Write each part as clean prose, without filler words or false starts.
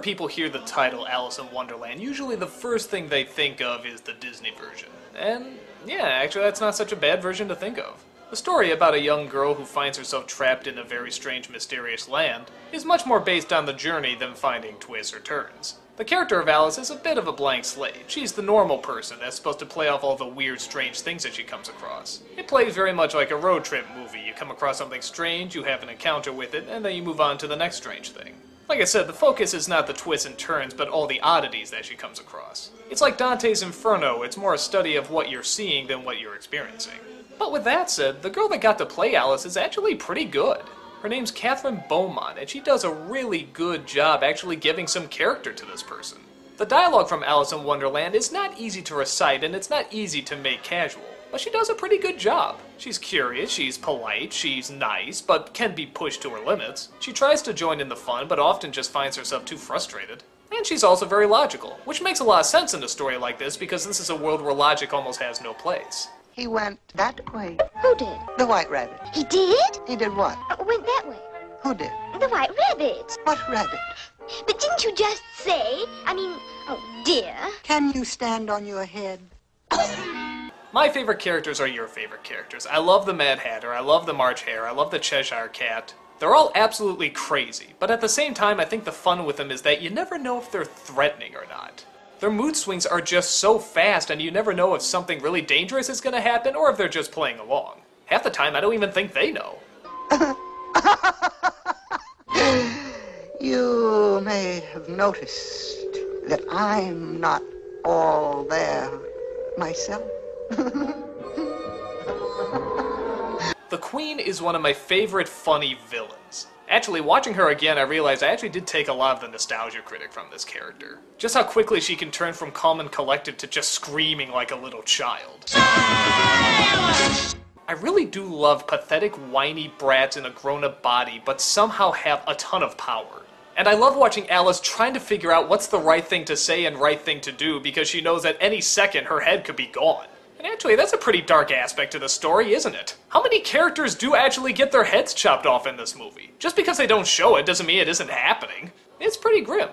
people hear the title Alice in Wonderland, usually the first thing they think of is the Disney version. And yeah, actually that's not such a bad version to think of. The story about a young girl who finds herself trapped in a very strange, mysterious land is much more based on the journey than finding twists or turns. The character of Alice is a bit of a blank slate. She's the normal person that's supposed to play off all the weird, strange things that she comes across. It plays very much like a road trip movie. You come across something strange, you have an encounter with it, and then you move on to the next strange thing. Like I said, the focus is not the twists and turns, but all the oddities that she comes across. It's like Dante's Inferno, it's more a study of what you're seeing than what you're experiencing. But with that said, the girl that got to play Alice is actually pretty good. Her name's Catherine Beaumont, and she does a really good job actually giving some character to this person. The dialogue from Alice in Wonderland is not easy to recite, and it's not easy to make casual, but she does a pretty good job. She's curious, she's polite, she's nice, but can be pushed to her limits. She tries to join in the fun, but often just finds herself too frustrated. And she's also very logical, which makes a lot of sense in a story like this because this is a world where logic almost has no place. He went that way. Who did? The White Rabbit. He did? He did what? Went that way. Who did? The White Rabbit. What rabbit? But didn't you just say? Oh dear. Can you stand on your head? My favorite characters are your favorite characters. I love the Mad Hatter, I love the March Hare, I love the Cheshire Cat. They're all absolutely crazy, but at the same time I think the fun with them is that you never know if they're threatening or not. Their mood swings are just so fast and you never know if something really dangerous is going to happen or if they're just playing along. Half the time I don't even think they know. You may have noticed that I'm not all there myself. The Queen is one of my favorite funny villains. Actually, watching her again, I realized I actually did take a lot of the nostalgia critic from this character. Just how quickly she can turn from calm and collected to just screaming like a little child. I really do love pathetic, whiny brats in a grown-up body, but somehow have a ton of power. And I love watching Alice trying to figure out what's the right thing to say and right thing to do because she knows at any second her head could be gone. And actually, that's a pretty dark aspect to the story, isn't it? How many characters do actually get their heads chopped off in this movie? Just because they don't show it doesn't mean it isn't happening. It's pretty grim.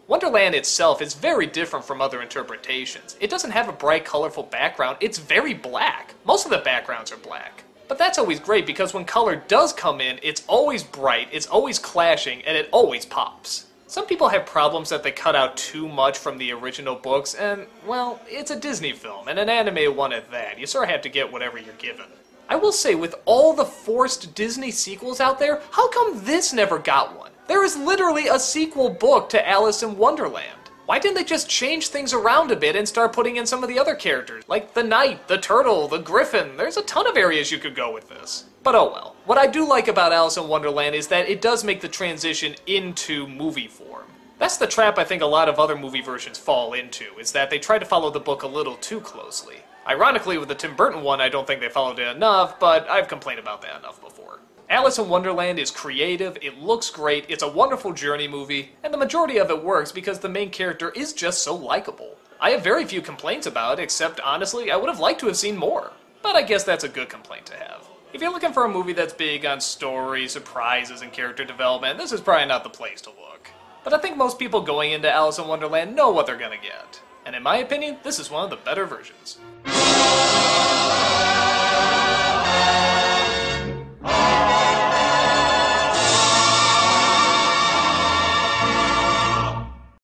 Wonderland itself is very different from other interpretations. It doesn't have a bright, colorful background, it's very black. Most of the backgrounds are black. But that's always great because when color does come in, it's always bright, it's always clashing, and it always pops. Some people have problems that they cut out too much from the original books, and, well, it's a Disney film, and an animated one at that. You sort of have to get whatever you're given. I will say, with all the forced Disney sequels out there, how come this never got one? There is literally a sequel book to Alice in Wonderland. Why didn't they just change things around a bit and start putting in some of the other characters? Like the Knight, the Turtle, the Griffin. There's a ton of areas you could go with this. But oh well. What I do like about Alice in Wonderland is that it does make the transition into movie form. That's the trap I think a lot of other movie versions fall into, is that they try to follow the book a little too closely. Ironically, with the Tim Burton one, I don't think they followed it enough, but I've complained about that enough before. Alice in Wonderland is creative, it looks great, it's a wonderful journey movie, and the majority of it works because the main character is just so likable. I have very few complaints about it, except honestly, I would have liked to have seen more. But I guess that's a good complaint to have. If you're looking for a movie that's big on story, surprises, and character development, this is probably not the place to look. But I think most people going into Alice in Wonderland know what they're gonna get. And in my opinion, this is one of the better versions.